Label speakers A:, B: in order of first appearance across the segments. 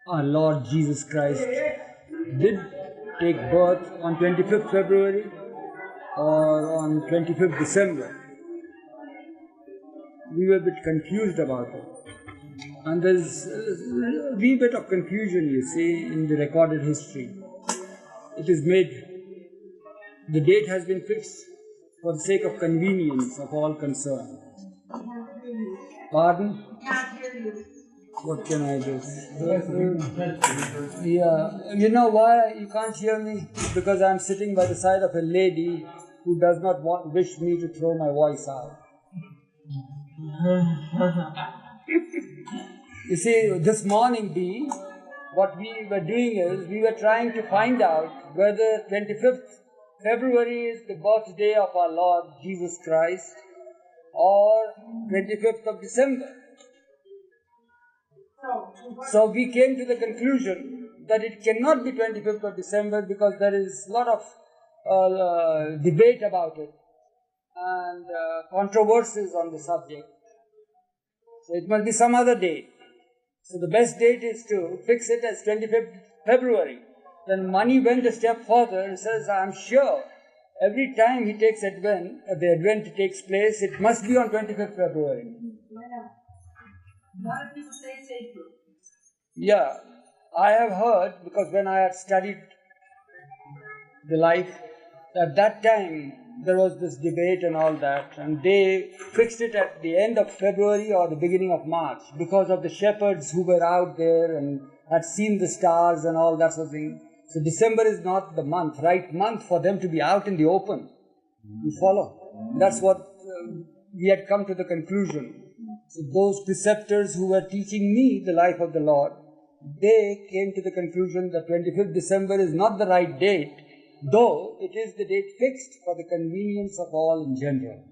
A: our Lord Jesus Christ did take birth on 25th February or on 25th December. We were a bit confused about it. And there's a wee bit of confusion, you see, in the recorded history. It is made, the date has been fixed for the sake of convenience of all concerned. Pardon? What can I do? Yeah, you know why you can't hear me? Because I'm sitting by the side of a lady who does not wish me to throw my voice out. You see, this morning, what we were doing is, we were trying to find out whether 25th February is the birthday of our Lord Jesus Christ or 25th of December. So we came to the conclusion that it cannot be 25th of December because there is a lot of debate about it and controversies on the subject. So it must be some other date. So the best date is to fix it as 25th February. Then Mani went a step further and says, I'm sure every time he takes Advent, the Advent takes place, it must be on 25th February.
B: A lot of people say it's April.
A: Yeah, I have heard, because when I had studied the life, at that time there was this debate and all that, and they fixed it at the end of February or the beginning of March because of the shepherds who were out there and had seen the stars and all that sort of thing. So December is not the right month for them to be out in the open. You follow? That's what we had come to the conclusion. So those preceptors who were teaching me the life of the Lord, they came to the conclusion that 25th December is not the right date, though it is the date fixed for the convenience of all in general.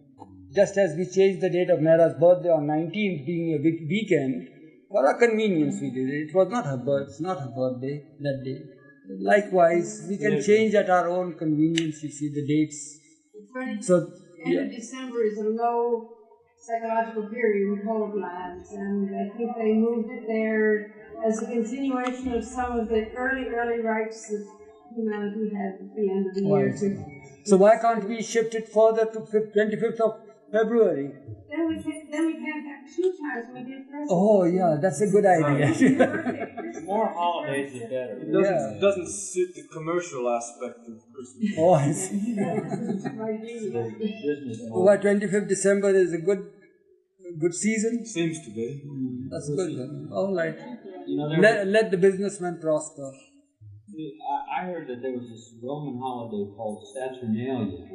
A: Just as we changed the date of Mehra's birthday on 19th being a weekend, for our convenience we did it. It was not her birthday that day. Likewise, we can change at our own convenience, you see, the dates. So,
B: end of December is a low psychological period in cold lands, and I think they moved it there as a continuation of some of the early rites that humanity had at the end of the year.
A: So why can't we shift it further to 25th of February?
B: Then we can't have 2 times when we did first.
A: Oh yeah, that's a good idea.
C: More holidays is better.
D: It doesn't suit the commercial aspect of Christmas.
A: Oh, I see. Why 25th December is a good season?
D: Seems to be.
A: That's good then. All right.
C: You know,
A: Let the businessman prosper.
C: I heard that there was this Roman holiday called Saturnalia,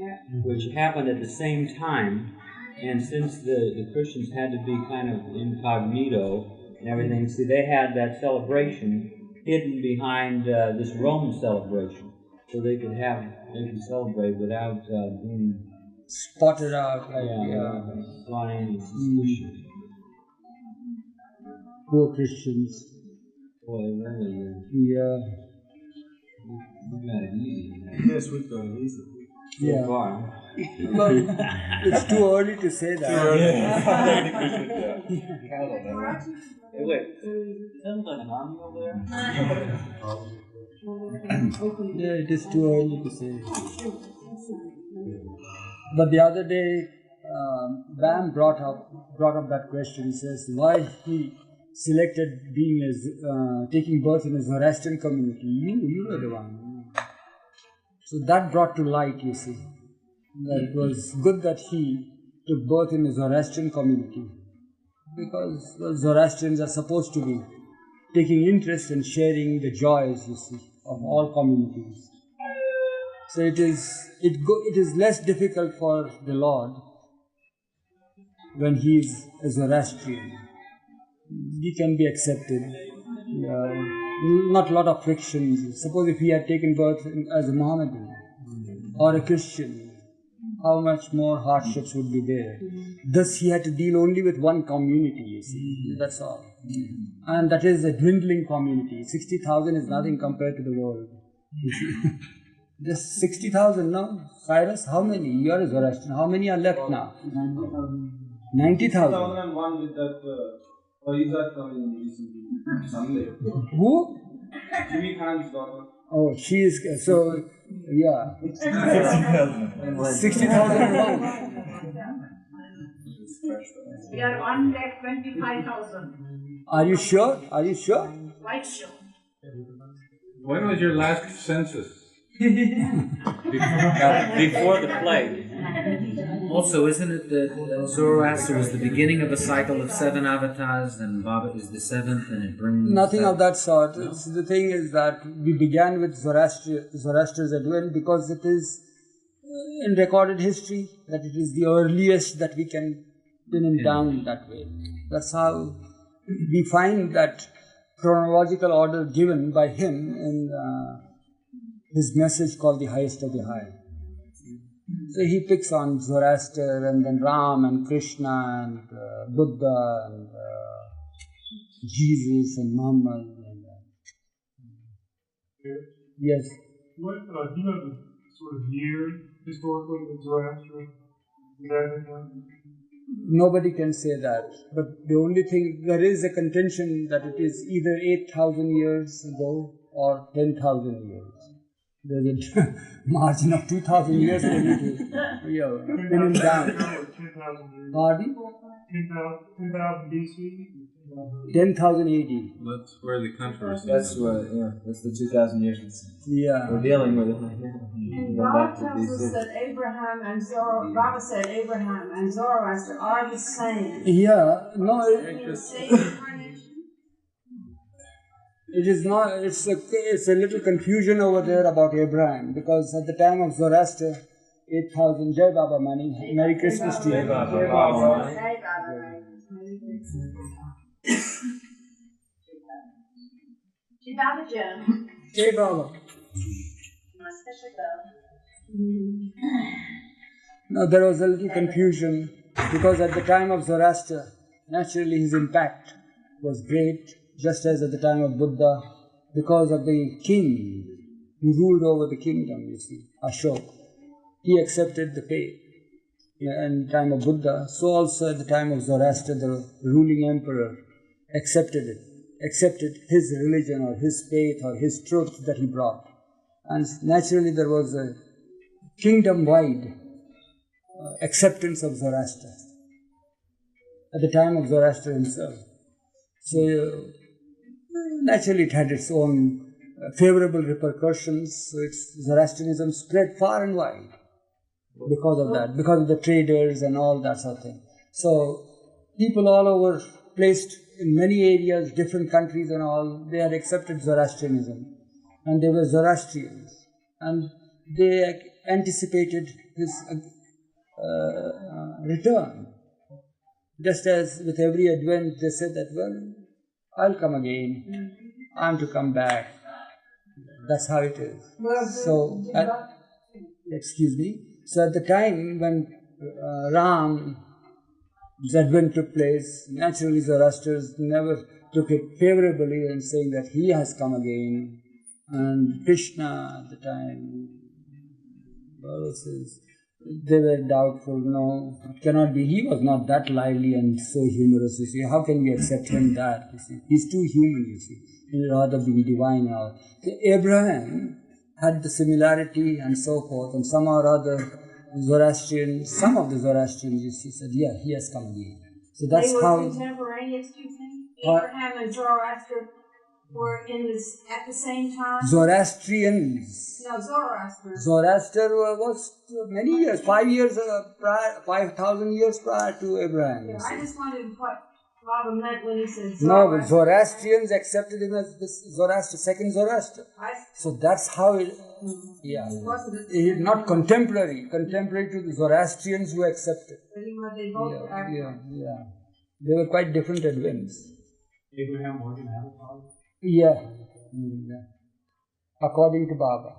C: which happened at the same time, and since the Christians had to be kind of incognito and everything, see, they had that celebration hidden behind this Roman celebration, so they could celebrate without being
A: spotted out,
C: drawn any suspicion.
A: Poor Christians.
C: Boy, really.
A: Yeah.
C: We got it easy.
D: Yes, we've got it easy.
A: Yeah.
C: So far.
A: Well, it's too early to say that.
C: Hey, wait. Sounds like an army over there?
A: Yeah, it is too early to say. But the other day, Bam brought up that question. He says, why he selected taking birth in a Zoroastrian community. You were the one. So that brought to light, you see, that it was good that he took birth in a Zoroastrian community, because Zoroastrians are supposed to be taking interest in sharing the joys, you see, of all communities. So it is less difficult for the Lord when he is a Zoroastrian. He can be accepted. Not a lot of frictions. Suppose if he had taken birth as a Mohammedan or a Christian, how much more hardships would be there. Thus he had to deal only with one community, you see. That's all. And that is a dwindling community. 60,000 is nothing compared to the world. Just 60,000 now. Cyrus, how many? You are a Zoroastrian. How many are left now? 90,000.
D: 2001 with that
E: Oh, you got coming recently. Sunday.
A: Who?
E: Jimmy Khan's daughter.
A: Oh, she is, so, yeah. 60,000 a month.
F: We are on deck 25,000.
A: Are you sure? Are you sure?
F: Quite sure.
G: When was your last census?
C: Before the plague.
H: Also, isn't it that Zoroaster was the beginning of a cycle of 7 avatars, and Baba is the 7th, and it brings...
A: Nothing of that sort. No? The thing is that we began with Zoroaster's advent because it is in recorded history that it is the earliest that we can pin him down in that way. That's how we find that chronological order given by him in his message called the Highest of the High. So he picks on Zoroaster and then Ram and Krishna and Buddha and Jesus and Muhammad. And, yes.
I: What do you know the sort of year historically that Zoroaster is at?
A: Nobody can say that. But the only thing, there is a contention that it is either 8,000 years ago or 10,000 years. There's a margin of 2,000 years for me to pin him down.
I: 10,000 years.
A: Pardon?
I: 10,000 BC?
A: 10,000 AD.
G: That's where the controversy
E: That's
G: is.
E: what, yeah, that's the 2,000 years
A: Yeah.
E: we're dealing with.
B: And Baba tells us that Abraham and Baba said Abraham and Zoroaster are the same.
A: Yeah, no,
B: The same incarnation.
A: it is not, it's a little confusion over there about Abraham, because at the time of Zoroaster, 8,000, Jai Baba Mani, Merry Christmas to you.
B: Jai Baba.
F: Baba Jan.
A: Jai Baba. Now there was a little confusion, because at the time of Zoroaster, naturally his impact was great, just as at the time of Buddha, because of the king who ruled over the kingdom, you see, Ashoka. He accepted the faith. In the time of Buddha, so also at the time of Zoroaster, the ruling emperor accepted his religion or his faith or his truth that he brought. And naturally there was a kingdom-wide acceptance of Zoroaster at the time of Zoroaster himself. So naturally it had its own favorable repercussions, so Zoroastrianism spread far and wide. Because of that, because of the traders and all that sort of thing. So people all over, placed in many areas, different countries and all, they had accepted Zoroastrianism. And they were Zoroastrians. And they anticipated his return. Just as with every advent, they said that, well, I'll come again. I'm to come back. That's how it is. So, excuse me. So at the time when Ram's advent took place, naturally Zoroasters never took it favorably in saying that he has come again. And Krishna at the time, they were doubtful, no, it cannot be. He was not that lively and so humorous, you see. How can we accept him that, you see? He's too human, you see. He'd rather be divine now. So Abraham had the similarity and so forth, and some or other some of the Zoroastrians, you see, said, yeah, he has come again. So that's how...
B: They were contemporaneous, do you think? Abraham and Zoroaster were at the same time?
A: Zoroastrians.
B: No, Zoroaster.
A: Zoroaster was many years, 5,000 years prior to Abraham.
B: Yeah, I just wondered what Baba meant when he said
A: No,
B: Zoroaster.
A: but Zoroastrians accepted him as this Zoroaster, second Zoroaster. So that's how it, yeah. Not contemporary to the Zoroastrians who accepted.
B: They both
A: Yeah. They were quite different advents.
I: Abraham was an avatar?
A: Yeah. According to Baba.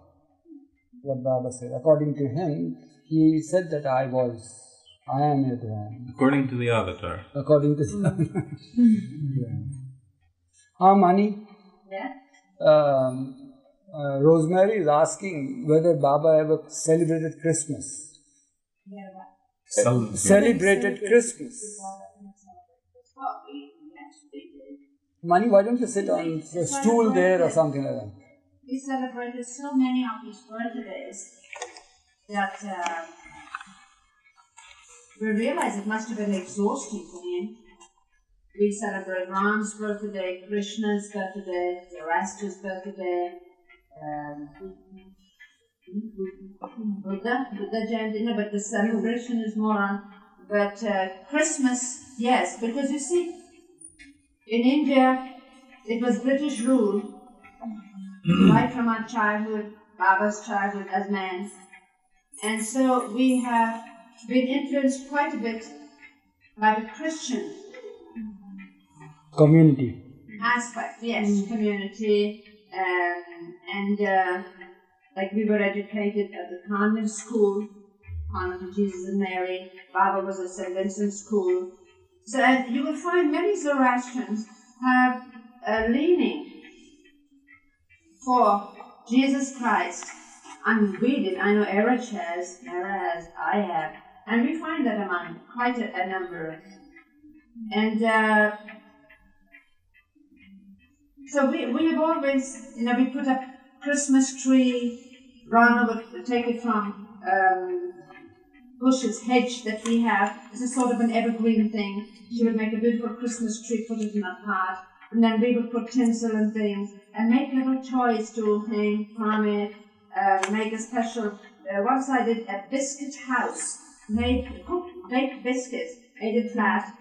A: What Baba said. According to him, he said that I am Abraham.
G: According to the avatar.
A: According to Mani?
F: Yeah?
A: Rosemary is asking whether Baba ever celebrated Christmas.
F: Yeah.
A: Celebrated Christmas.
F: Well, That's a big day.
A: Mani, why don't you sit on the stool there or something like that?
F: We celebrated so many of his birthdays that we realized it must have been exhausting for him. We celebrate Ram's birthday, Krishna's birthday, Zoroaster's birthday, Buddha Jayanti, no, but the celebration is more on. But Christmas, yes, because you see, in India, it was British rule right from our childhood, Baba's childhood as men. And so we have been influenced quite a bit by the Christian
A: Community.
F: aspect, yes, community, and like we were educated at the convent school, Convent of Jesus and Mary. Baba was at St. Vincent's school. So you will find many Zoroastrians have a leaning for Jesus Christ. And we did, I know Eruch has, Nara has, I have, and we find that among quite a number. And so we have always, we put up Christmas tree. Rana would take it from Bush's hedge that we have. It's a sort of an evergreen thing. She would make a beautiful Christmas tree, put it in a pot, and then we would put tinsel and things, and make little toys to hang from it, make a special, once I did a biscuit house, baked biscuits, made it flat,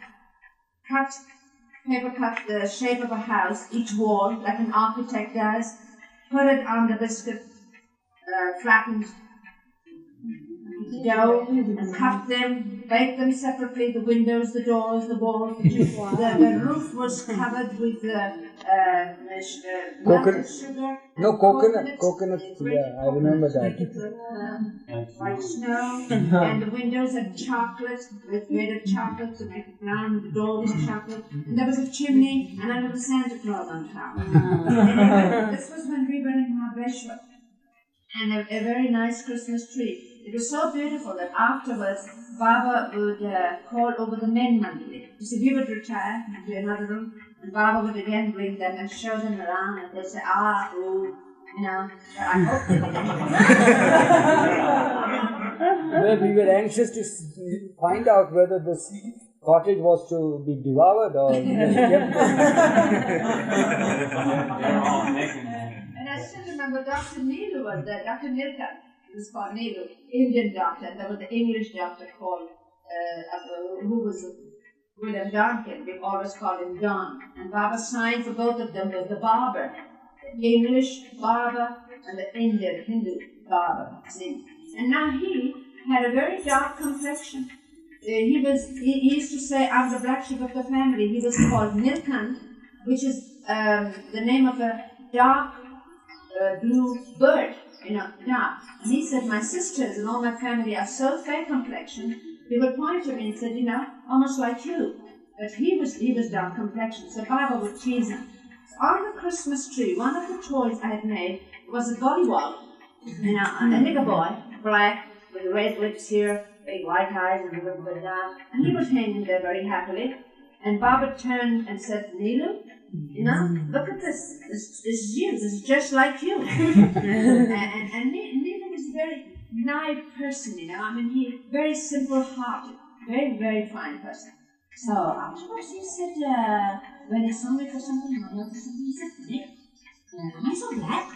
F: paper cut the shape of a house, each wall, like an architect does, put it on the biscuit, flattened dough, and cut them, bake them separately, the windows, the doors, the walls, the roof was covered with melted sugar.
A: No, coconut, yeah, I remember that.
F: White snow, and the windows had chocolate, made of chocolate to make it brown, the door was chocolate, and there was a chimney, and a little Santa Claus on top. This was when we were in Mahabeshwar, and a very nice Christmas tree. It was so beautiful that afterwards, Baba would call over the men monthly. You see, we would retire to another room, and Baba would again bring them and show them around, and they'd say, I hope they didn't.
A: Well, we were anxious to find out whether this cottage was to be devoured or kept.
F: And I still remember Dr. Neelu was there, Dr. Nilka. He was called Neelu, Indian doctor, and there was the English doctor called, who was William Donkin. We always called him Don. And Baba's sign for both of them was the barber. The English barber and the Indian Hindu barber. See? And now he had a very dark complexion. He used to say, I'm the black sheep of the family. He was called Nilkant, which is the name of a dark blue bird, dark. And he said, my sisters and all my family are so fair complexioned. He would point to me and said, almost like you. But he was dark complexioned, so Baba would tease him. So on the Christmas tree, one of the toys I had made was a gollywog, a nigger boy, black, with red lips here, big white eyes and a little bit down. And he was hanging there very happily. And Baba turned and said, Neelu, look at this. This is you. This is just like you. and Neelu was a very naive person, he very simple-hearted, very, very fine person. So afterwards he said, when he saw me for something, he said, Nick, am I so black?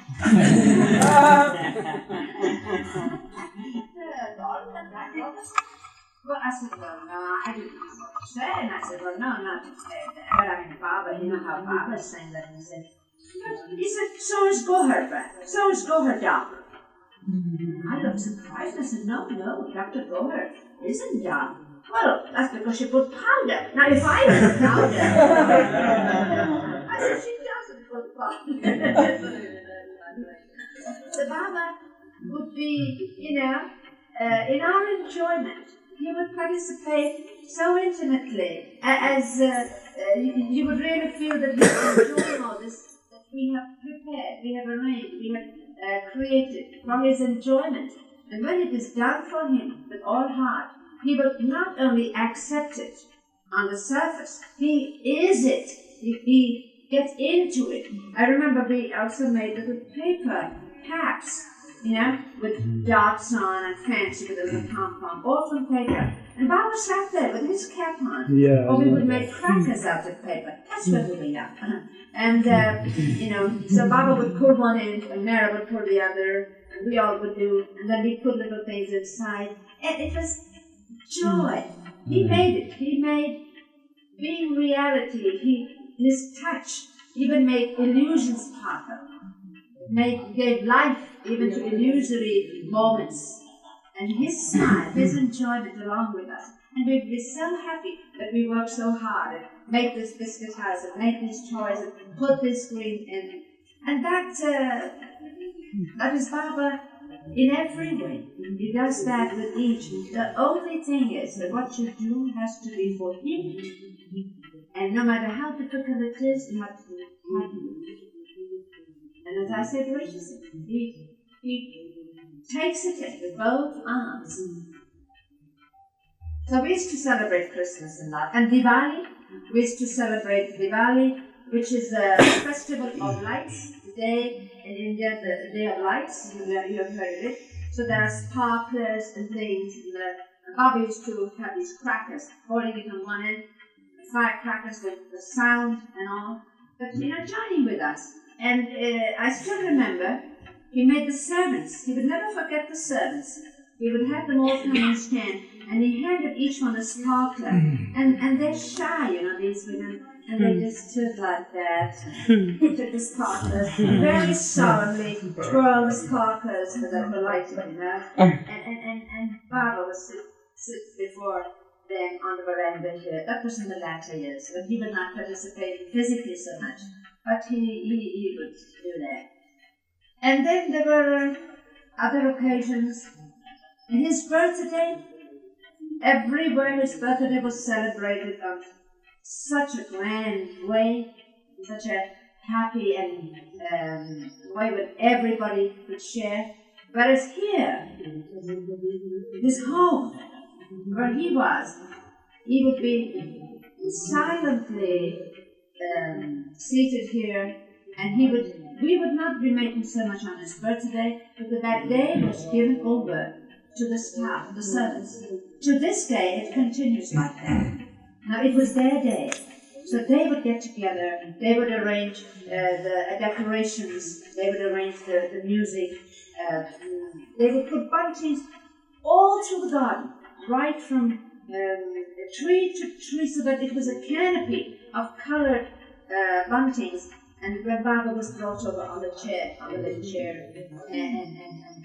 F: Well, I said, well, no, I didn't know what to say. And I said, well, no, not to say that. But I mean, Baba, how Baba is saying that. And he said, so is Gohar black. So is Gohar dark. I looked surprised. I said, no, Dr. Gohar isn't dark. Well, that's because she put powder. Now, if I put powder, I said, she doesn't put powder. The Baba would be, in our enjoyment, he would participate so intimately, as you would really feel that he was enjoying all this that we have prepared, we have arranged, we have created for his enjoyment. And when it is done for him with all heart, he will not only accept it, on the surface. He is it. He gets into it. I remember we also made little paper caps, you know, with dots on and fancy with a little pom-pom, all from paper. And Baba sat there with his cap on.
A: Yeah,
F: or we would make crackers out of paper. That's what we are. And, you know, so Baba would pull one end, and Mera would pull the other, and we all would do, and then we put little things inside. And it was joy. He made it. He made being reality. His touch even made illusions possible. Gave life even to illusory moments. And his smile, his enjoyment along with us. And we'd be so happy that we worked so hard and make this biscuit house and make these toys and put this screen in. And that is Baba in every way. He does that with each. The only thing is that what you do has to be for him. And no matter how difficult it is, you have to be happy. And as I said recently, he takes it in with both arms. So we used to celebrate Christmas and that. And Diwali, we used to celebrate Diwali, which is a festival of lights. The day in India, the Day of Lights, you have heard of it. So there are sparklers and things. And Baba used to have these crackers, holding it on one end, firecrackers with the sound and all. But, you know, joining with us. And I still remember, he made the servants. He would never forget the servants. He would have them all come and stand, and he handed each one a sparkler. And they're shy, you know, these women. And they just stood like that, took the sparklers, very solemnly twirled the sparklers that were lighted, you know. And Baba would sit before them on the veranda here. That was in the latter years, but he would not participate physically so much. But he would do that. And then there were other occasions. His birthday, everywhere his birthday was celebrated on such a grand way, such a happy and way that everybody could share. Whereas here, his home, where he was, he would be silently seated here, and we would not be making so much on his birthday, because that day was given over to the staff, the servants. To this day, it continues like that. Now, it was their day, so they would get together, they would arrange the decorations, they would arrange the music, they would put buntings all through the garden, right from tree to tree, so that it was a canopy of colored buntings. And when Baba was brought over on the chair, on the little chair, and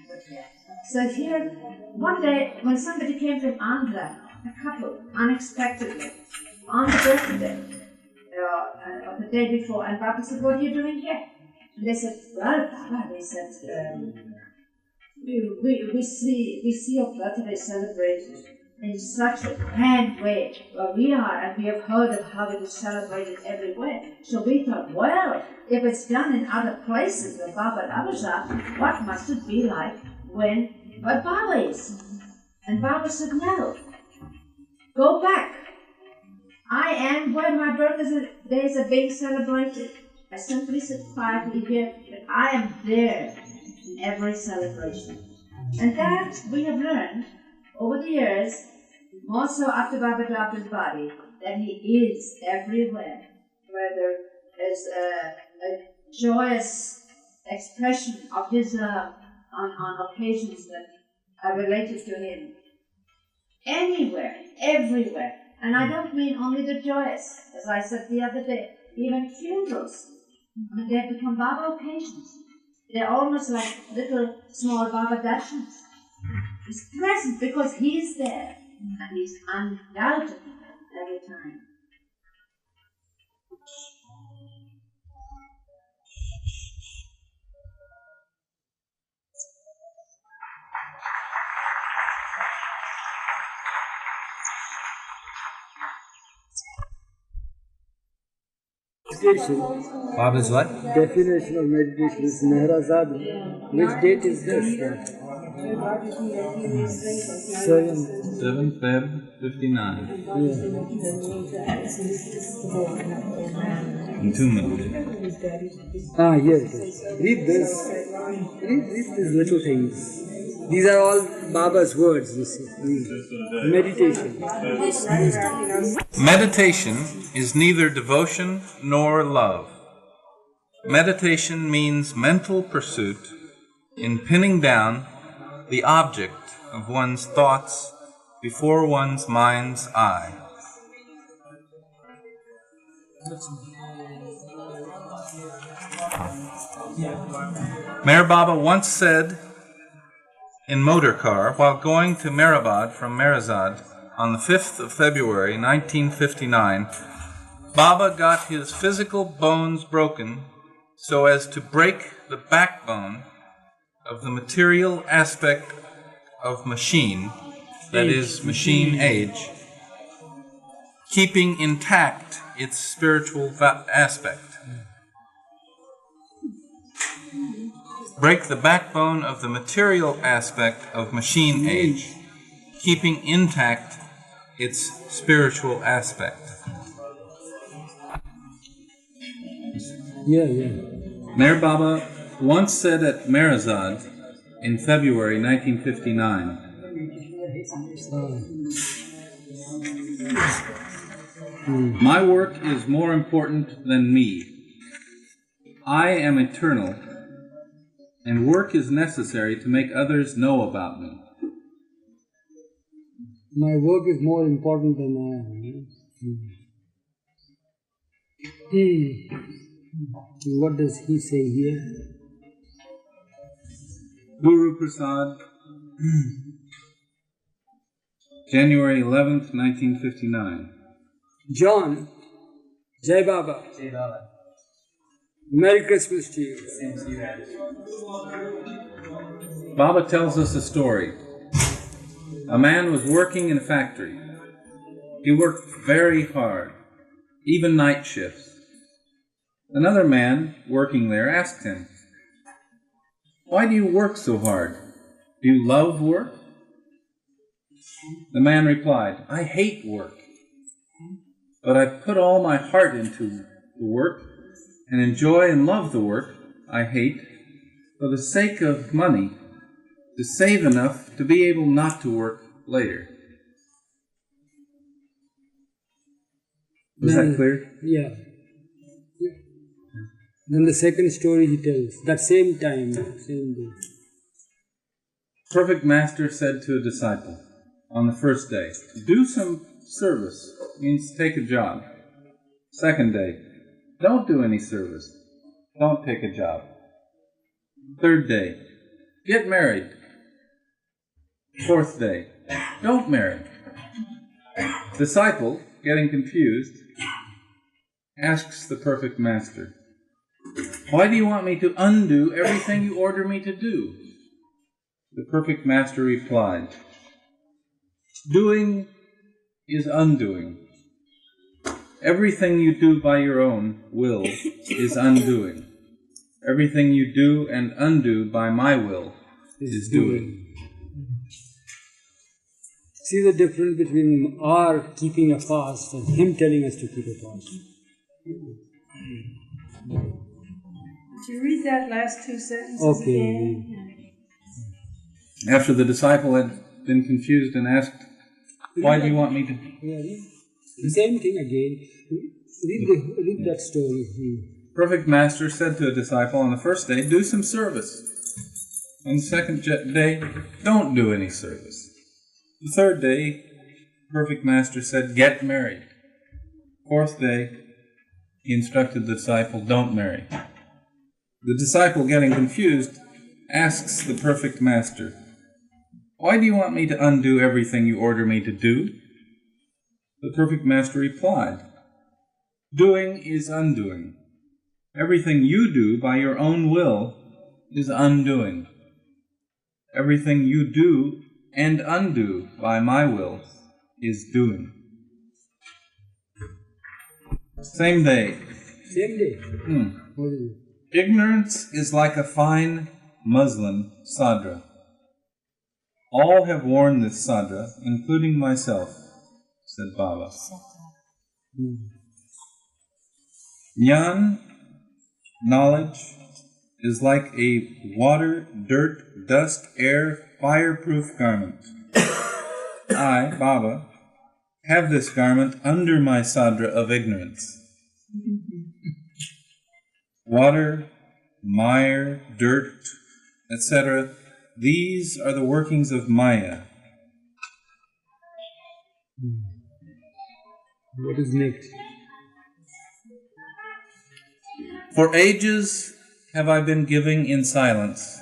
F: put there. So here, one day, when somebody came from Andhra, a couple, unexpectedly, on the birthday, of the day before, and Baba said, "What are you doing here?" And they said, "Well, Baba," they said, we see your birthday celebrated in such a grand way where we are, and we have heard of how it is celebrated everywhere. So we thought, well, if it's done in other places where Baba are, what must it be like where Baba is?" And Baba said, "No, go back. I am where my birthdays are being celebrated. I simply sit quietly here, but I am there in every celebration." And that we have learned over the years, more so after Baba dropped his body, that he is everywhere, where there is a joyous expression of his love on occasions that are related to him. Anywhere, everywhere. And I don't mean only the joyous, as I said the other day, even funerals. I mean, they have become Baba occasions. They're almost like little small Baba darshans. He's present because he's there, and he's undoubtedly every time.
A: Meditation.
H: Baba's what?
A: Definition of meditation is MeherBabaLibrary. Which date is this?
G: 7 Feb 59. In 2 minutes.
A: Here it is. Read this. Read these little things. These are all Baba's words, you see. Meditation.
G: Meditation is neither devotion nor love. Meditation means mental pursuit in pinning down the object of one's thoughts before one's mind's eye. Meher Baba once said in motor car while going to Meherabad from Meherzad on the 5th of February 1959, Baba got his physical bones broken so as to break the backbone of the material aspect of machine, that is, machine age, keeping intact its spiritual aspect. Break the backbone of the material aspect of machine age, keeping intact its spiritual aspect. Meher Baba once said at Meherzad in February 1959, "My work is more important than me. I am eternal, and work is necessary to make others know about me."
A: My work is more important than I am. What does he say here?
G: Guru Prasad, January 11th, 1959.
A: John, Jai Baba.
E: Jai Baba.
A: Merry Christmas to you.
E: Same to you guys.
G: Baba tells us a story. A man was working in a factory. He worked very hard, even night shifts. Another man working there asked him, "Why do you work so hard? Do you love work?" The man replied, "I hate work, but I put all my heart into the work and enjoy and love the work I hate for the sake of money, to save enough to be able not to work later." Was that clear?
A: Yeah. Then the second story he tells, that same time, same day.
G: Perfect Master said to a disciple on the first day, "Do some service," means take a job. Second day, "Don't do any service. Don't take a job." Third day, "Get married." Fourth day, "Don't marry." Disciple, getting confused, asks the Perfect Master, "Why do you want me to undo everything you order me to do?" The Perfect Master replied, "Doing is undoing. Everything you do by your own will is undoing. Everything you do and undo by my will is doing."
A: See the difference between our keeping a fast and him telling us to keep a fast.
B: Could you read that last two sentences again?
G: After the disciple had been confused and asked, "Why do you want me to..."
A: The same thing again. Read that story.
G: Perfect Master said to a disciple on the first day, "Do some service." On the second day, "Don't do any service." The third day, Perfect Master said, "Get married." Fourth day, he instructed the disciple, "Don't marry." The disciple, getting confused, asks the Perfect Master, "Why do you want me to undo everything you order me to do?" The Perfect Master replied, "Doing is undoing. Everything you do by your own will is undoing. Everything you do and undo by my will is doing." Same day.
A: Same day.
G: Ignorance is like a fine muslin sadra. All have worn this sadra, including myself, said Baba. Jnana, knowledge, is like a water, dirt, dust, air, fireproof garment. I, Baba, have this garment under my sadra of ignorance. Water, mire, dirt, etc., these are the workings of Maya.
A: What is next?
G: For ages have I been giving in silence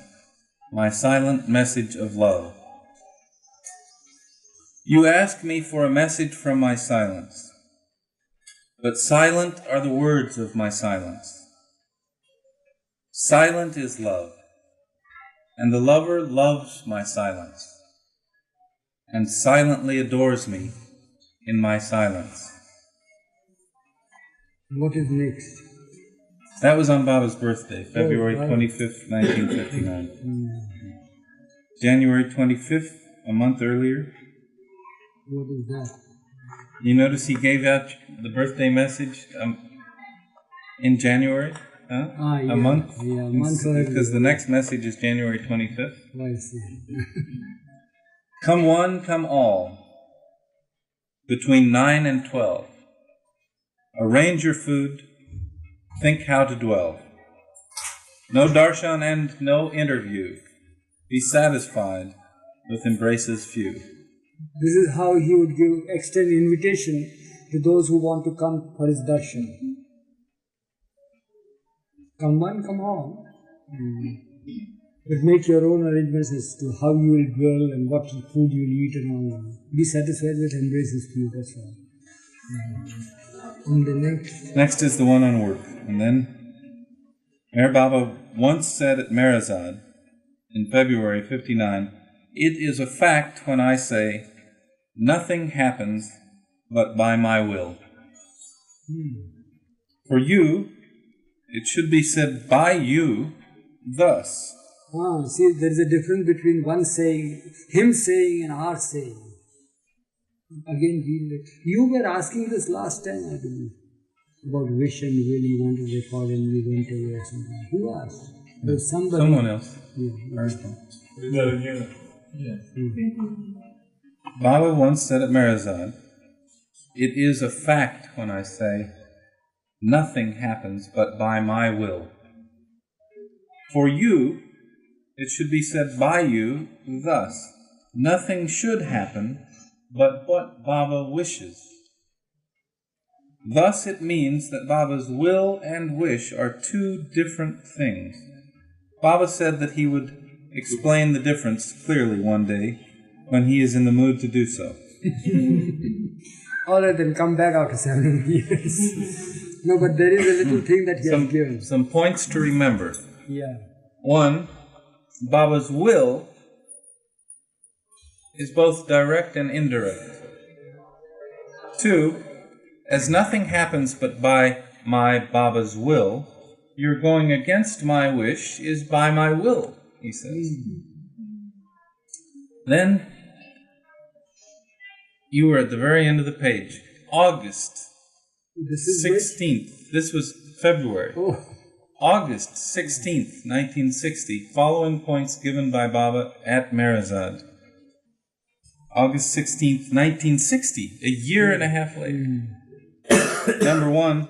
G: my silent message of love. You ask me for a message from my silence, but silent are the words of my silence. Silent is love, and the lover loves my silence, and silently adores me in my silence.
A: What is next?
G: That was on Baba's birthday, February 25th, 1959. January 25th, a month earlier.
A: What is that?
G: You notice he gave out the birthday message in January? Huh?
A: Yeah.
G: A month?
A: Yeah, a month earlier.
G: Because the next message is January 25th.
A: I see.
G: Come one, come all. Between 9 and 12. Arrange your food. Think how to dwell. No darshan and no interview. Be satisfied with embraces few.
A: This is how he would extend invitation to those who want to come for his darshan. Come one, come all. But make your own arrangements as to how you will dwell and what food you will eat and all that. Be satisfied with embraces few, that's all. And the
G: next is the one on work. And then MeherBaba once said at Maharazad in February 59, it is a fact when I say, nothing happens but by my will. For you, it should be said by you, thus.
A: See, there is a difference between one saying, him saying and our saying. Again, you were asking this last time, I believe, about wish and will you want to record and you went away or something. Who asked? There was somebody.
G: Someone else.
A: Yeah.
D: Do that again.
G: Yeah. Baba once said at Maharazad, it is a fact when I say, nothing happens but by my will. For you, it should be said by you thus, nothing should happen but what Baba wishes. Thus it means that Baba's will and wish are two different things. Baba said that he would explain the difference clearly one day when he is in the mood to do so.
A: All right, then come back after 7 years. No, but there is a little thing that he has given.
G: Some points to remember.
A: Yeah.
G: 1, Baba's will is both direct and indirect. 2, as nothing happens but by my Baba's will, your going against my wish is by my will, he says. Then, you were at the very end of the page. August 16th. This was February.
A: Oh.
G: August 16th, 1960. Following points given by Baba at Maharazad. August 16th, 1960. A year and a half later. Number 1,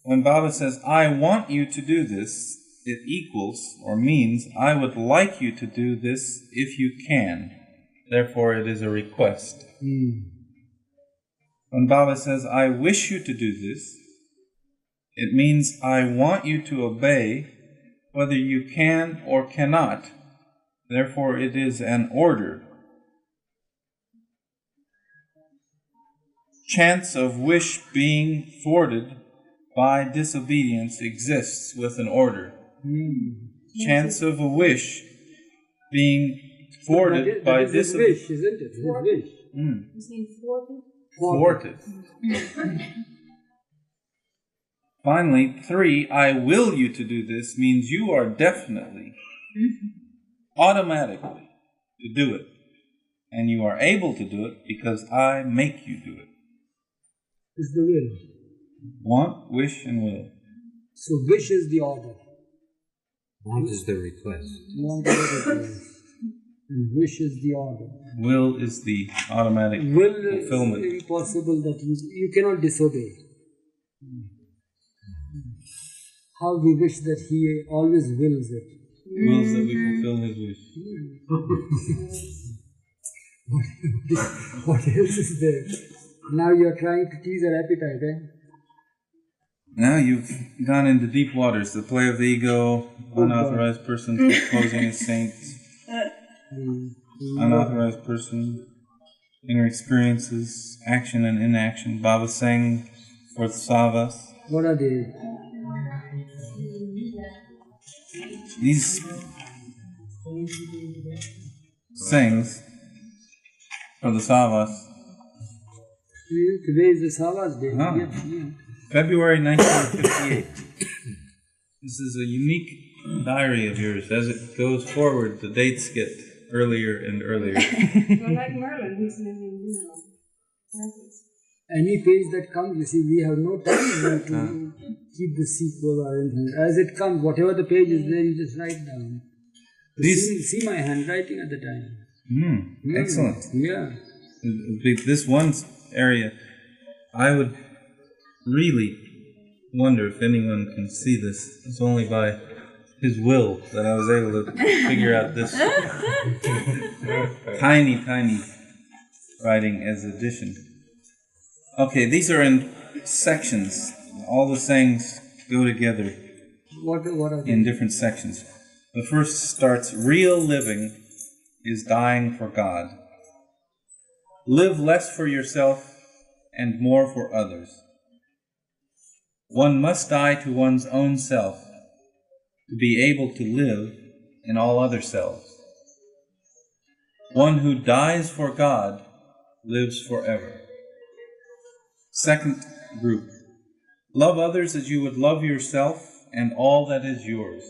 G: when Baba says, I want you to do this, it equals or means I would like you to do this if you can. Therefore, it is a request. When Baba says, I wish you to do this, it means I want you to obey whether you can or cannot. Therefore, it is an order. Chance of wish being thwarted by disobedience exists with an order. Chance of a wish being thwarted by disobedience.
A: Wish, isn't it? His wish.
F: Is he thwarted?
G: Thwarted. Finally, 3, I will you to do this means you are definitely, automatically, to do it. and you are able to do it because I make you do it.
A: Is the will.
G: Want, wish, and will.
A: So wish is the order.
H: Want is the request.
A: Want is the request. And wish is the order.
G: Will is the automatic fulfillment.
A: Will is impossible that you cannot disobey. How we wish that He always wills it.
G: Wills that we fulfill His wish.
A: What else is there? Now you are trying to tease our appetite, eh?
G: Now you've gone into deep waters. The play of the ego, unauthorized person posing as saints, unauthorized person, inner experiences, action and inaction. Baba sang for Savas.
A: What are they?
G: These sayings for the Savas.
A: Today is the Savas Day.
G: Ah.
A: Yeah.
G: February 1958. This is a unique diary of yours. As it goes forward, the dates get earlier and earlier.
B: Well, like Merlin, he's living,
A: Any page that comes, you see, we have no time to keep the sequel or anything. As it comes, whatever the page is there, you just write down. See my handwriting at the time.
G: Excellent.
A: Yeah.
G: This one area, I would really wonder if anyone can see this. It's only by His will that I was able to figure out this tiny, tiny writing as addition. Okay, these are in sections. All the sayings go together
A: What are they?
G: in different sections. The first starts, real living is dying for God. Live less for yourself and more for others. One must die to one's own self to be able to live in all other selves. One who dies for God lives forever. Second group, love others as you would love yourself and all that is yours.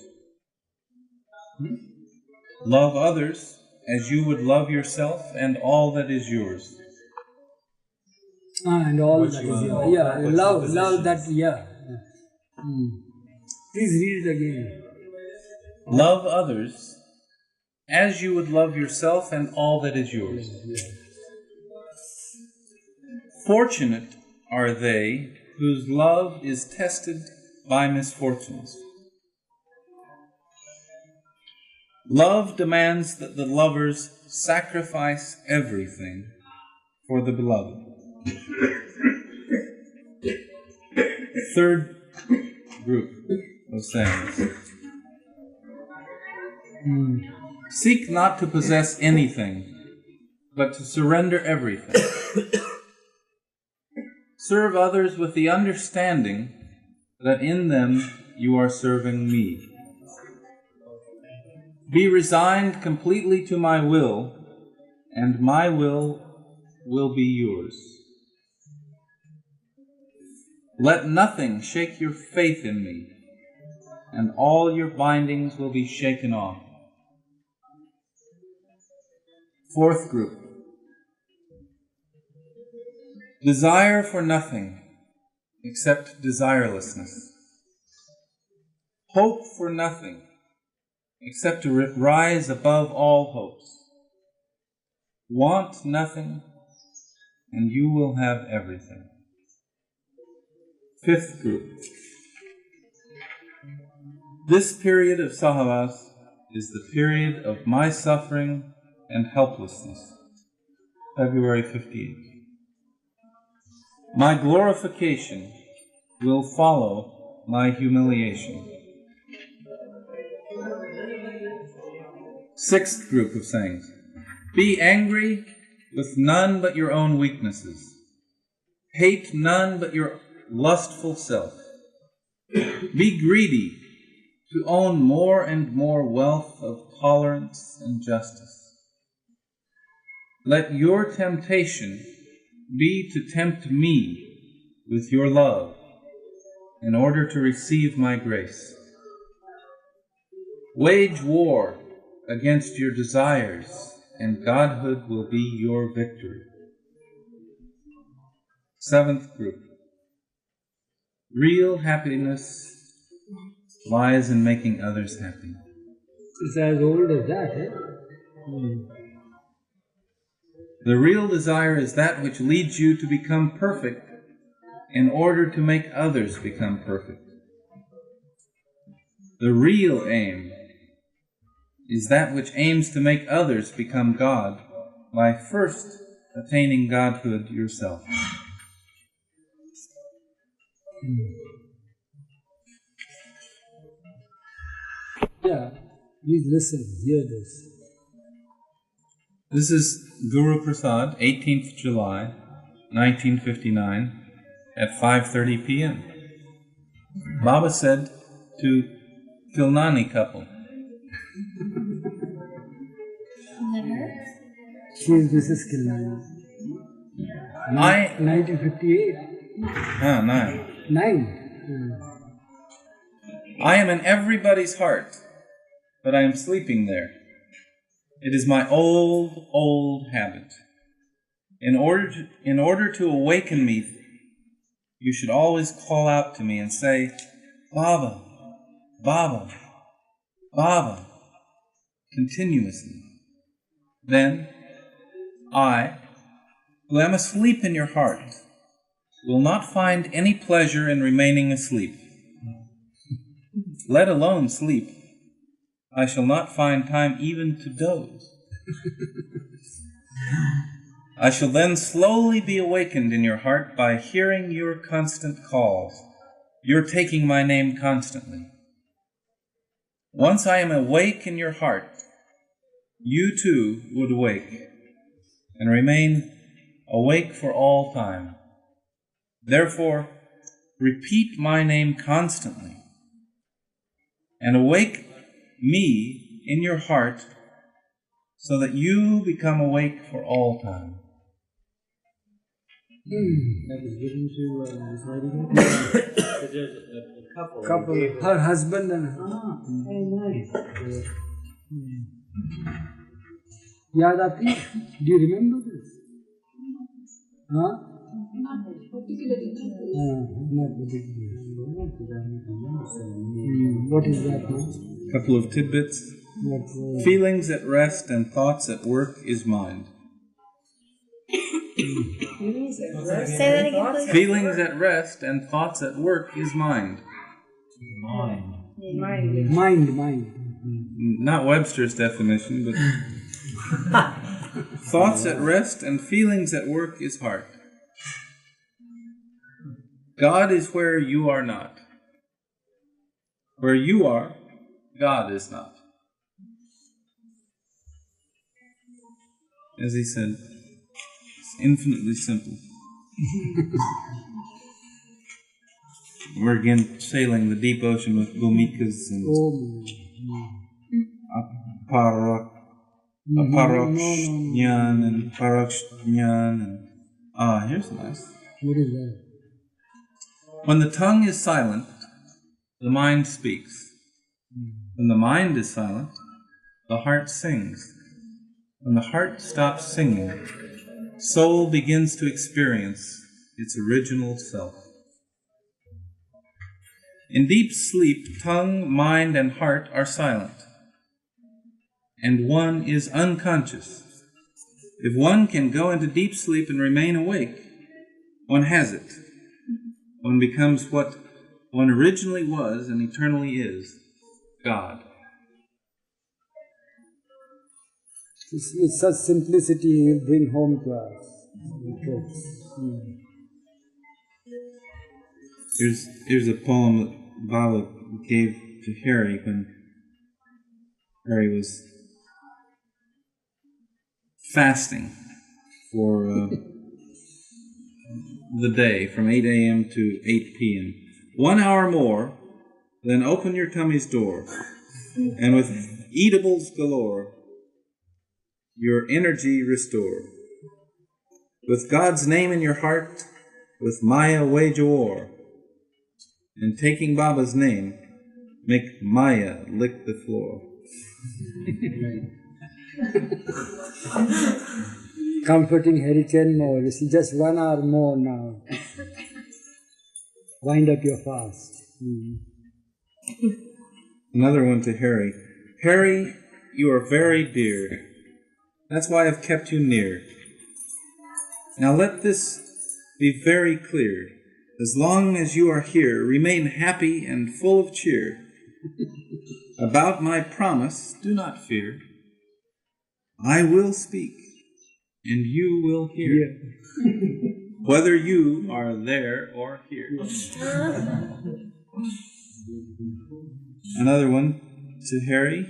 G: Love others as you would love yourself and all that is yours.
A: And all
D: Which
A: that
D: one?
A: is, yeah.
D: What's
A: Love
D: the
A: that,
D: positions?
A: yeah. Please read it again.
G: Love others as you would love yourself and all that is yours. Fortunate are they whose love is tested by misfortunes. Love demands that the lovers sacrifice everything for the beloved. Third group of sayings. Seek not to possess anything, but to surrender everything. Serve others with the understanding that in them you are serving me. Be resigned completely to my will, and my will be yours. Let nothing shake your faith in me, and all your bindings will be shaken off. Fourth group. Desire for nothing except desirelessness. Hope for nothing except to rise above all hopes. Want nothing, and you will have everything. Fifth group. This period of Sahavas is the period of my suffering and helplessness. February 58. My glorification will follow my humiliation. Sixth group of sayings. Be angry with none but your own weaknesses. Hate none but your lustful self. Be greedy to own more and more wealth of tolerance and justice. Let your temptation be to tempt me with your love in order to receive my grace. Wage war against your desires and Godhood will be your victory. 7th group. Real happiness lies in making others happy.
A: It's as old as that, eh?
G: The real desire is that which leads you to become perfect in order to make others become perfect. The real aim is that which aims to make others become God by first attaining Godhood yourself.
A: Yeah, please listen, hear this.
G: This is Guru Prasad, 18th July, 1959, at 5:30 p.m. Baba said to Kilnani couple,
A: She is Mrs. Kilnani. 1958.
G: 9.
A: 9.
G: I am in everybody's heart, but I am sleeping there. It is my old habit. In order to awaken me, you should always call out to me and say, Baba, Baba, Baba, continuously. Then I, who am asleep in your heart, will not find any pleasure in remaining asleep. Let alone sleep. I shall not find time even to doze. I shall then slowly be awakened in your heart by hearing your constant calls, your taking my name constantly. Once I am awake in your heart, you too would wake and remain awake for all time. Therefore, repeat my name constantly and awake me in your heart so that you become awake for all time.
H: That was given to this lady here? a couple.
A: Her husband and her.
B: Very nice.
A: Yadapi, do you remember this? Huh?
F: Not particularly.
A: Not particularly. What is that now?
G: Couple of tidbits. Feelings at rest and thoughts at work is mind.
J: Say that again, please.
G: Feelings at rest and thoughts at work is mind.
A: Mind.
G: Not Webster's definition, but thoughts at rest and feelings at work is heart. God is where you are not. Where you are, God is not. As he said, it's infinitely simple. We're again sailing the deep ocean with Bhumikas and Aparakshyan and Parakshyan and here's nice.
A: What is that?
G: When the tongue is silent, the mind speaks. When the mind is silent, the heart sings. When the heart stops singing, soul begins to experience its original self. In deep sleep, tongue, mind, and heart are silent, and one is unconscious. If one can go into deep sleep and remain awake, one has it. One becomes what one originally was and eternally is, God.
A: With such simplicity he will bring home to us.
G: Here's a poem that Baba gave to Harry when Harry was fasting for the day from 8 a.m. to 8 p.m. 1 hour more, then open your tummy's door, and with eatables galore, your energy restore. With God's name in your heart, with Maya wage a war, and taking Baba's name, make Maya lick the floor.
A: Comforting Harry 10 more. You see, just 1 hour more now. Wind up your fast.
G: Another one to Harry. Harry, you are very dear. That's why I've kept you near. Now let this be very clear. As long as you are here, remain happy and full of cheer. About my promise, do not fear. I will speak, and you will hear. Whether you are there or here. Another one to Harry.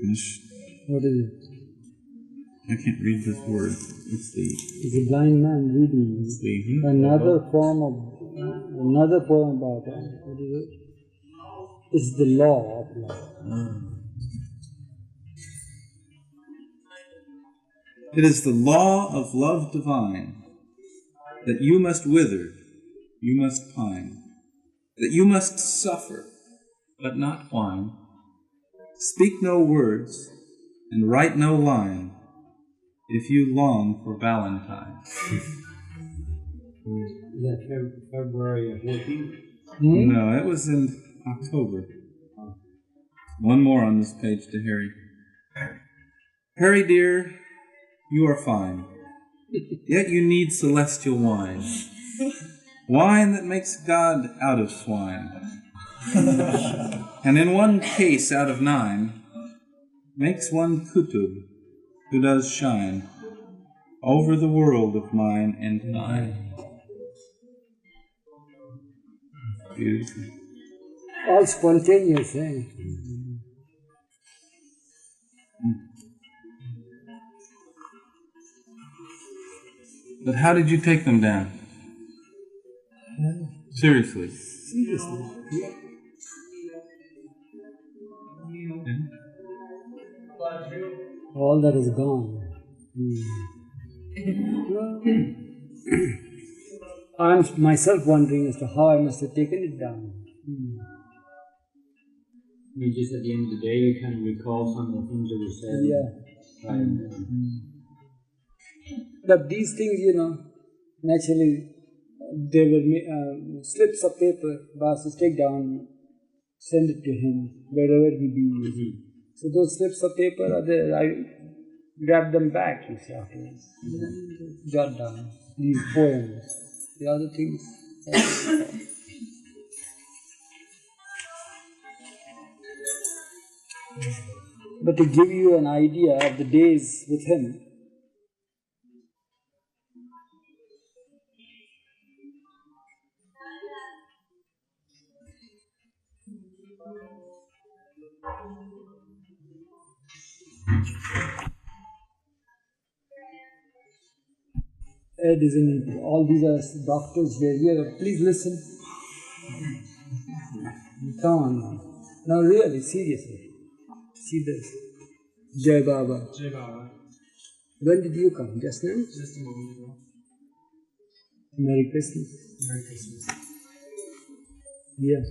G: Gosh.
A: What is it?
G: I can't read this word. It's the...
A: It's a blind man reading.
G: It's the...
A: Another poem about it. What is it? It's the law of love.
G: It is the law of love divine, that you must wither, you must pine, that you must suffer, but not whine, speak no words, and write no line, if you long for Valentine.
H: Is that February 14th?
G: No, it was in October. One more on this page to Harry. Harry, dear, you are fine, yet you need celestial wine. Wine that makes God out of swine. And in one case out of 9, makes one kutub who does shine over the world of mine and thine. Beautiful.
A: All spontaneous, eh?
G: But how did you take them down? Seriously.
A: Seriously. Yeah. All that is gone. I'm myself wondering as to how I must have taken it down.
C: I mean, just at the end of the day, you kind of recall some of the things that were said.
A: Yeah. But these things, naturally, they were slips of paper, Basis take down, send it to him, wherever he be. So those slips of paper are there. I grab them back, you see, afterwards. Jot down these poems, the other things. But to give you an idea of the days with him, Ed is in, all these are doctors here. Please listen. Come on now. Now really, seriously. See this. Jai Baba.
I: Jai Baba.
A: When did you come? Just now?
I: Just a moment ago.
A: Merry Christmas.
I: Merry Christmas.
A: Yeah.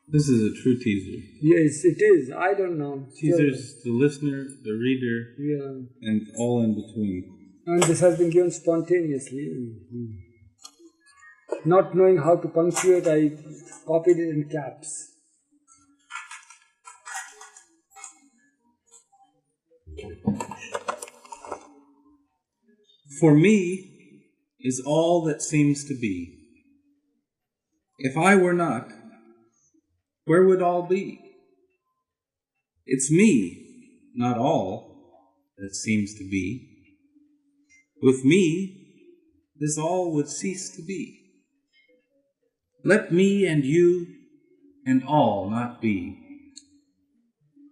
G: This is a true teaser.
A: Yes, it is. I don't know.
G: Teasers the listener, the reader,
A: yeah,
G: and all in between.
A: And this has been given spontaneously. Not knowing how to punctuate, I copied it in caps.
G: For me is all that seems to be. If I were not, where would all be? It's me, not all, that seems to be. With me, this all would cease to be. Let me and you and all not be.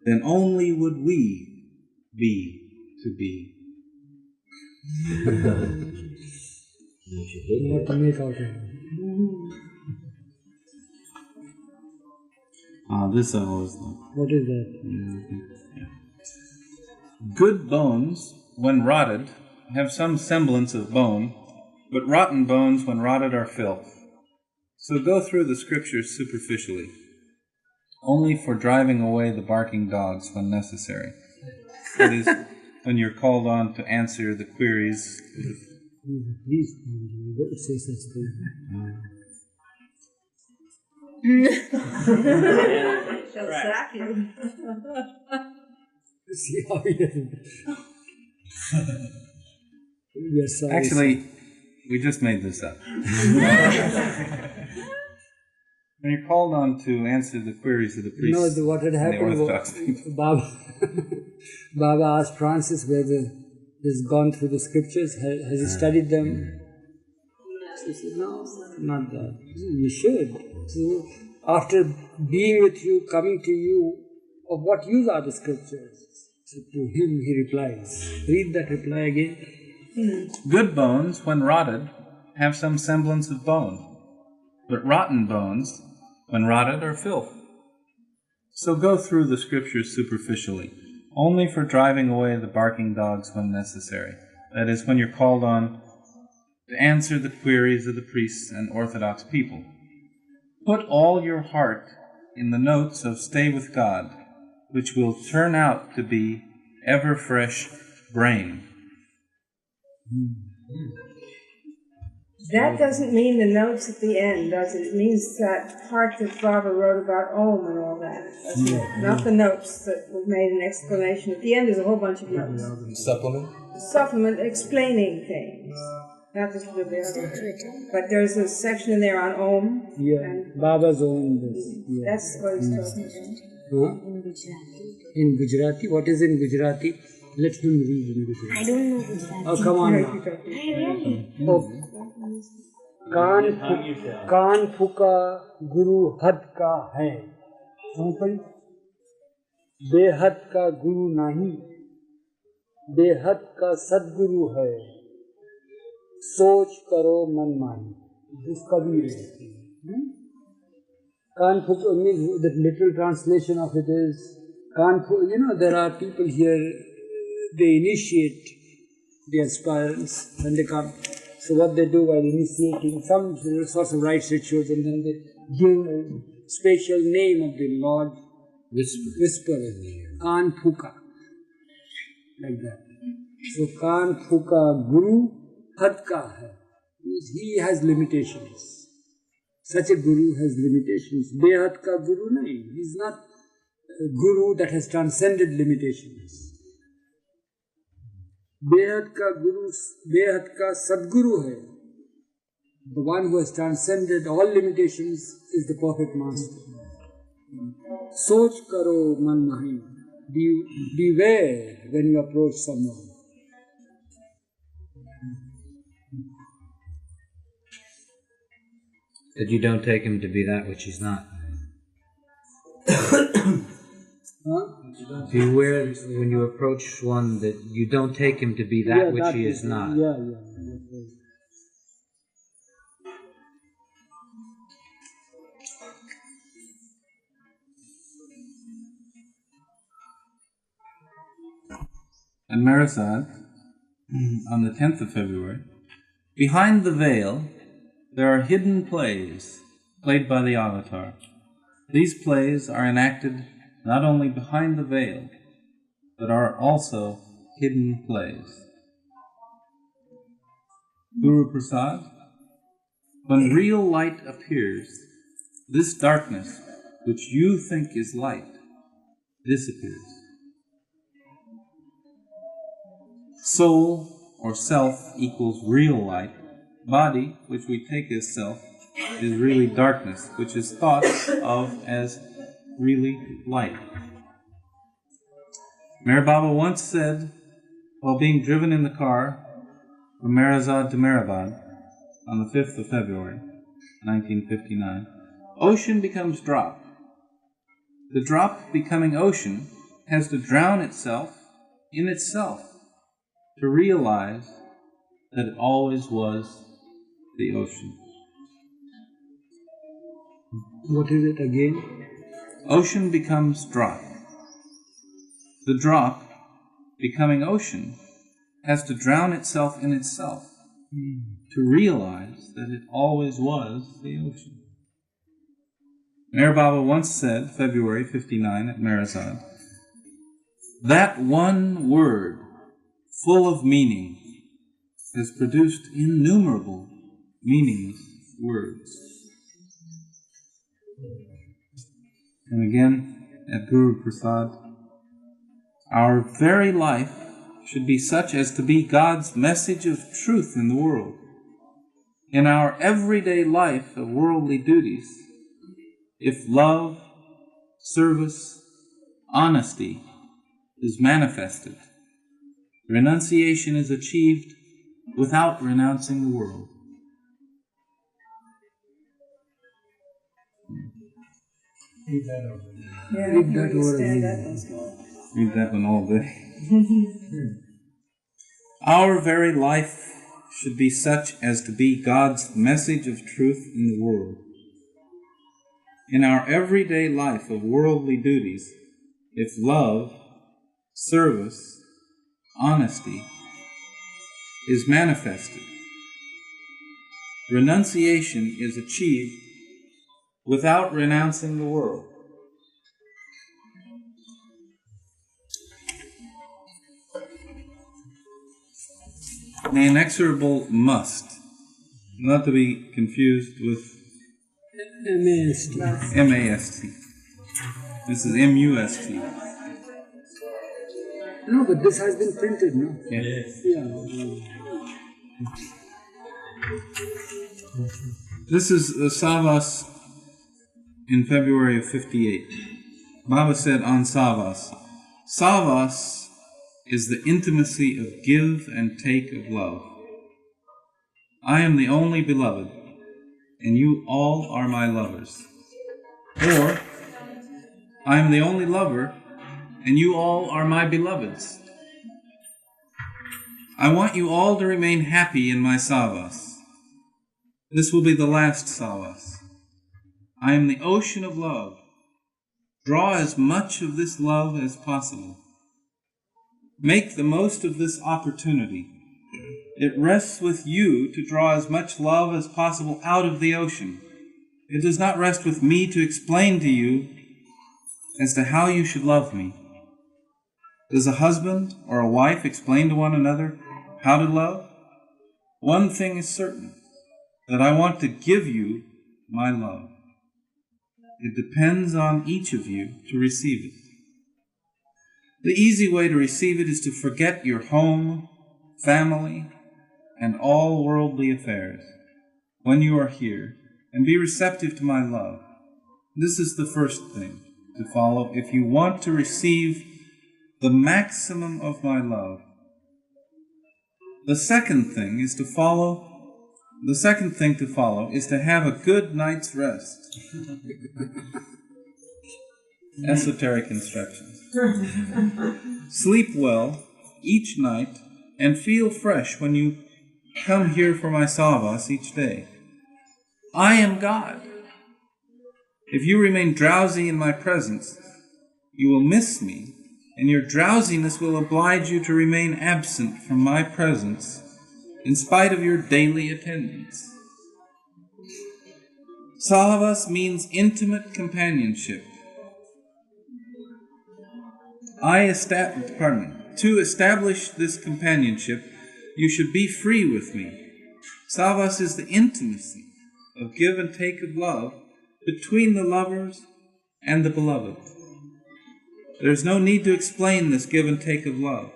G: Then only would we be to be.
A: What to make out of it?
G: This I always like.
A: What is that?
G: Yeah. Good bones, when rotted, have some semblance of bone, but rotten bones, when rotted, are filth. So go through the scriptures superficially, only for driving away the barking dogs when necessary. That is, when you're called on to answer the queries.
A: Please don't say such thing.
F: She'll sack you.
A: See how he doesn't. We are sorry.
G: Actually, we just made this up. When you're called on to answer the queries of the priests,
A: what had happened
G: and the Orthodox people.
A: Baba asked Francis whether he's gone through the scriptures, has he studied them? He said, no, not that. You should. So, after being with you, coming to you, of what use are the scriptures? So to him he replies. Read that reply again.
G: Good bones, when rotted, have some semblance of bone, but rotten bones, when rotted, are filth. So go through the scriptures superficially, only for driving away the barking dogs when necessary. That is, when you're called on to answer the queries of the priests and Orthodox people. Put all your heart in the notes of Stay with God, which will turn out to be ever-fresh brain.
B: That doesn't mean the notes at the end, does it? It means that part that Baba wrote about Om and all that, doesn't it? Not the notes that were made an explanation. At the end there's a whole bunch of notes.
E: Supplement?
B: Supplement explaining things. Not just the other. But there's a section in there on Om.
A: Yeah,
B: And
A: Baba's own this. Yeah.
B: that's what he's talking about.
A: Huh? In Gujarati? What is in Gujarati? Let him read in Gujarati.
J: I don't know Gujarati.
A: Oh, come on now.
J: I really?
A: कान फूका गुरु हद का है, समझ पड़ी? बेहद का गुरु नहीं, बेहद का सदगुरु है, सोच करो मन मानी. This कबीर है. कान फूका means the literal translation of it is कान फूका. You know, there are people here, they initiate the aspirants when they come. So what they do while initiating some sorts of rites rituals, and then they give a special name of the Lord. Whisper. Kaan Phuka. Like that. So Kaan Phuka Guru Had Ka Hai. He has limitations. Such a Guru has limitations. Behad Ka Guru nahi. He is not a Guru that has transcended limitations. बेहद का गुरु, बेहद का सदगुरु है. The one who has transcended all limitations is the perfect master. सोच करो मन नहीं. Beware when you approach someone.
H: That you don't take him to be that which he's not.
A: Huh?
H: Beware when you approach one that you don't take him to be that which he is not.
A: Yeah. That's right.
G: And Maharaj, on the 10th of February, behind the veil, there are hidden plays played by the avatar. These plays are enacted not only behind the veil, but are also hidden plays. Guru Prasad, when real light appears, this darkness, which you think is light, disappears. Soul or self equals real light. Body, which we take as self, is really darkness, which is thought of as really light. MeherBaba once said, while being driven in the car from Meherazad to Meherabad on the 5th of February, 1959, ocean becomes drop. The drop becoming ocean has to drown itself in itself to realize that it always was the ocean.
A: What is it again?
G: Ocean becomes drop. The drop, becoming ocean, has to drown itself in itself to realize that it always was the ocean. MeherBaba once said, February 59 at Marazad, that one word full of meaning has produced innumerable meaningless words. And again, at Guru Prasad, our very life should be such as to be God's message of truth in the world. In our everyday life of worldly duties, if love, service, honesty is manifested, renunciation is achieved without renouncing the world.
I: Read that over.
B: Yeah,
A: Read that
B: we
A: over
B: stand
A: again.
B: that once more.
G: Read that one all day. Our very life should be such as to be God's message of truth in the world. In our everyday life of worldly duties, if love, service, honesty is manifested, renunciation is achieved without renouncing the world. The inexorable must, not to be confused with
A: MAST.
G: M-A-S-T. This is M-U-S-T.
A: No, but this has been printed, no?
G: Yes.
A: Yeah.
G: This is the Savas in February of 58. Baba said on Savas, Savas is the intimacy of give and take of love. I am the only beloved, and you all are my lovers. Or, I am the only lover, and you all are my beloveds. I want you all to remain happy in my Savas. This will be the last Savas. I am the ocean of love. Draw as much of this love as possible. Make the most of this opportunity. It rests with you to draw as much love as possible out of the ocean. It does not rest with me to explain to you as to how you should love me. Does a husband or a wife explain to one another how to love? One thing is certain, that I want to give you my love. It depends on each of you to receive it. The easy way to receive it is to forget your home, family, and all worldly affairs when you are here, and be receptive to my love. This is the first thing to follow if you want to receive the maximum of my love. The second thing to follow is to have a good night's rest. Esoteric instructions. Sleep well each night and feel fresh when you come here for my Savas each day. I am God. If you remain drowsy in my presence, you will miss me, and your drowsiness will oblige you to remain absent from my presence in spite of your daily attendance. Savas means intimate companionship. To establish this companionship, you should be free with me. Savas is the intimacy of give and take of love between the lovers and the beloved. There is no need to explain this give and take of love.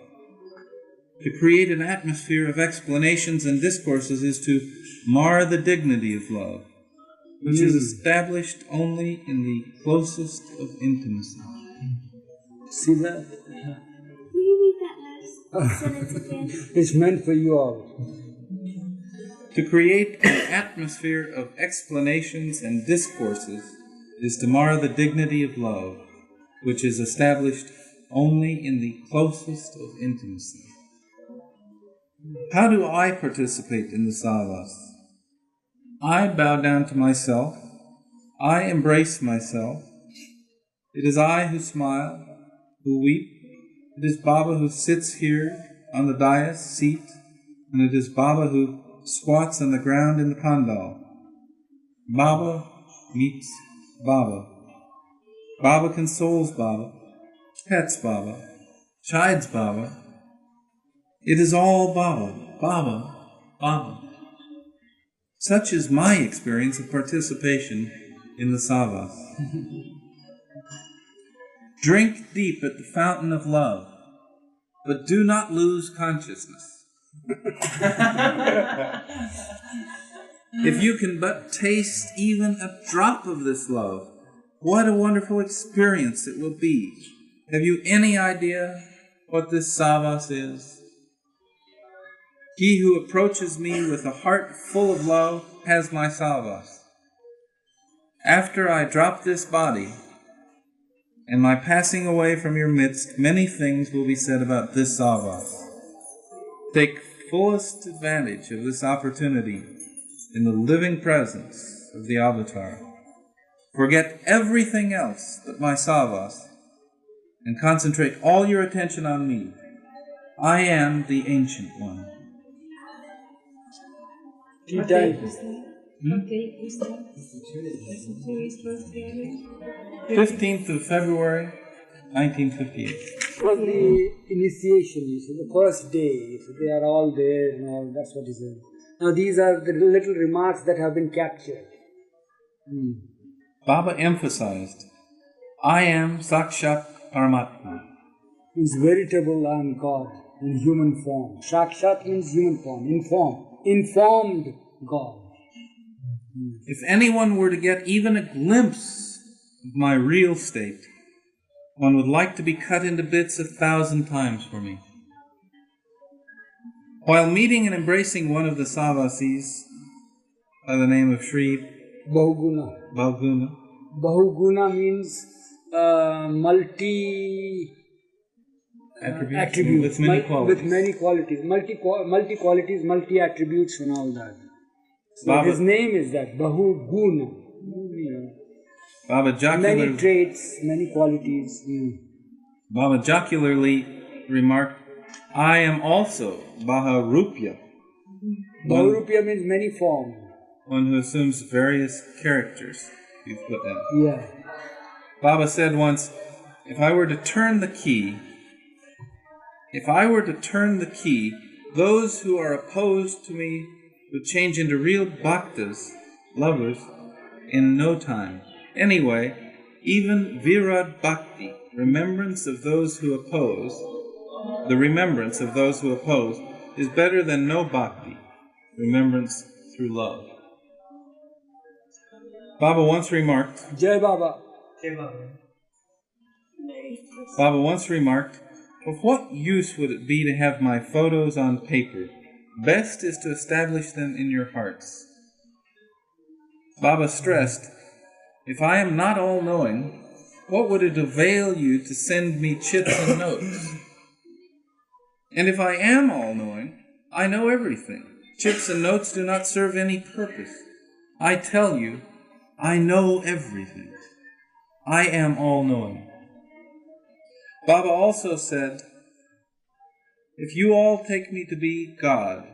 G: To create an atmosphere of explanations and discourses is to mar the dignity of love, which is established only in the closest of intimacy.
A: See that?
J: Will you read that last sentence again?
A: It's meant for you all.
G: To create an atmosphere of explanations and discourses is to mar the dignity of love, which is established only in the closest of intimacy. How do I participate in the Savas? I bow down to myself. I embrace myself. It is I who smile, who weep. It is Baba who sits here on the dais seat, and it is Baba who squats on the ground in the pandal. Baba meets Baba. Baba consoles Baba, pets Baba, chides Baba. It is all Baba, Baba, Baba. Such is my experience of participation in the Savas. Drink deep at the fountain of love, but do not lose consciousness. If you can but taste even a drop of this love, what a wonderful experience it will be. Have you any idea what this Savas is? He who approaches me with a heart full of love has my Savas. After I drop this body, and my passing away from your midst, many things will be said about this Savas. Take fullest advantage of this opportunity in the living presence of the Avatar. Forget everything else but my Savas, and concentrate all your attention on me. I am the Ancient One.
A: He died.
J: What date was that?
G: 15th of February, 1958.
A: It was the initiation, you see, the first day. So they are all there and all, that's what he said. Now these are the little remarks that have been captured.
G: Baba emphasized, I am Sakshat Paramatma.
A: Means veritable I am God in human form. Sakshat means human form, informed God.
G: If anyone were to get even a glimpse of my real state, one would like to be cut into bits 1,000 times for me. While meeting and embracing one of the Savasis by the name of Sri
A: Bahuguna. Bahuguna means multi attributes
G: with many qualities.
A: With many qualities. Multi qualities, multi attributes and all that. So
G: Baba,
A: his name is that, Bahuguna.
G: Baba jocularly,
A: many traits, many qualities.
G: Baba jocularly remarked, I am also Baharupya.
A: Baharupya means many forms.
G: One who assumes various characters, you've put that.
A: Yeah.
G: Baba said once, if I were to turn the key, those who are opposed to me would change into real bhaktas, lovers, in no time. Anyway, even Virad Bhakti, the remembrance of those who oppose, is better than no bhakti, remembrance through love. Baba once remarked,
A: Jai Baba.
G: Baba once remarked, of what use would it be to have my photos on paper? Best is to establish them in your hearts. Baba stressed, if I am not all-knowing, what would it avail you to send me chits and notes? And if I am all-knowing, I know everything. Chits and notes do not serve any purpose. I tell you, I know everything. I am all-knowing. Baba also said, if you all take me to be God,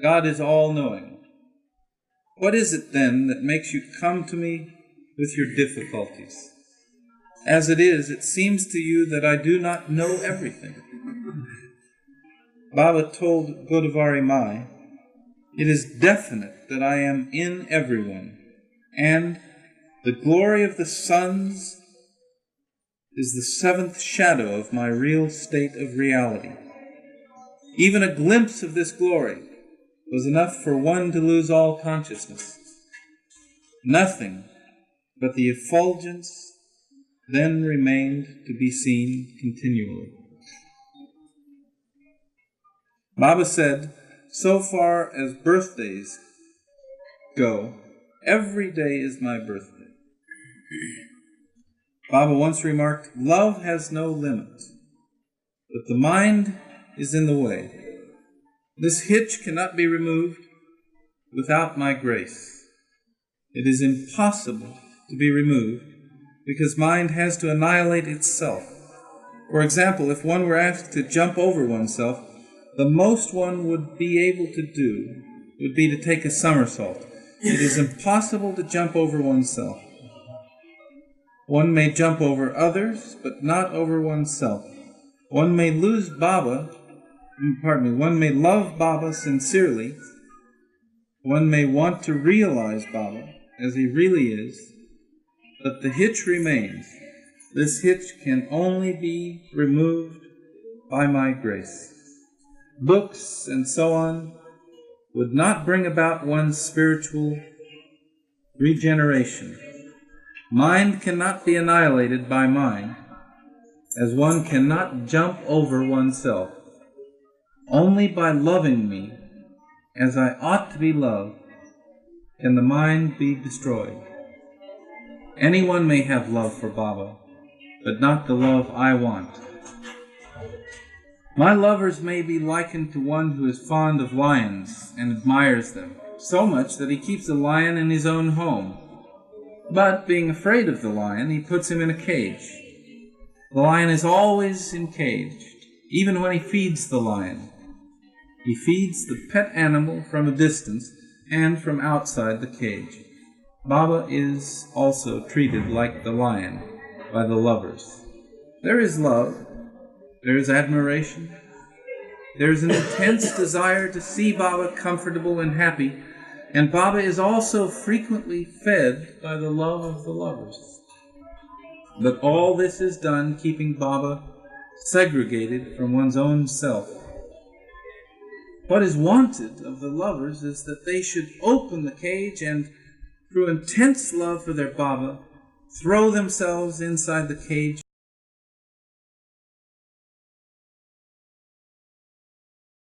G: God is all-knowing. What is it then that makes you come to me with your difficulties? As it is, it seems to you that I do not know everything. Baba told Godavari Mai, it is definite that I am in everyone, and the glory of the suns is the seventh shadow of my real state of reality. Even a glimpse of this glory was enough for one to lose all consciousness. Nothing but the effulgence then remained to be seen continually. Baba said, so far as birthdays go, every day is my birthday. Baba once remarked, love has no limit, but the mind is in the way. This hitch cannot be removed without my grace. It is impossible to be removed because mind has to annihilate itself. For example, if one were asked to jump over oneself, the most one would be able to do would be to take a somersault. It is impossible to jump over oneself. One may jump over others, but not over oneself. One may one may love Baba sincerely. One may want to realize Baba as he really is, but the hitch remains. This hitch can only be removed by my grace. Books and so on would not bring about one's spiritual regeneration. Mind cannot be annihilated by mind, as one cannot jump over oneself. Only by loving me as I ought to be loved can the mind be destroyed. Anyone may have love for Baba, but not the love I want. My lovers may be likened to one who is fond of lions and admires them, so much that he keeps a lion in his own home. But, being afraid of the lion, he puts him in a cage. The lion is always encaged, even when he feeds the lion. He feeds the pet animal from a distance and from outside the cage. Baba is also treated like the lion by the lovers. There is love, there is admiration, there is an intense desire to see Baba comfortable and happy, and Baba is also frequently fed by the love of the lovers. But all this is done keeping Baba segregated from one's own self. What is wanted of the lovers is that they should open the cage and, through intense love for their Baba, throw themselves inside the cage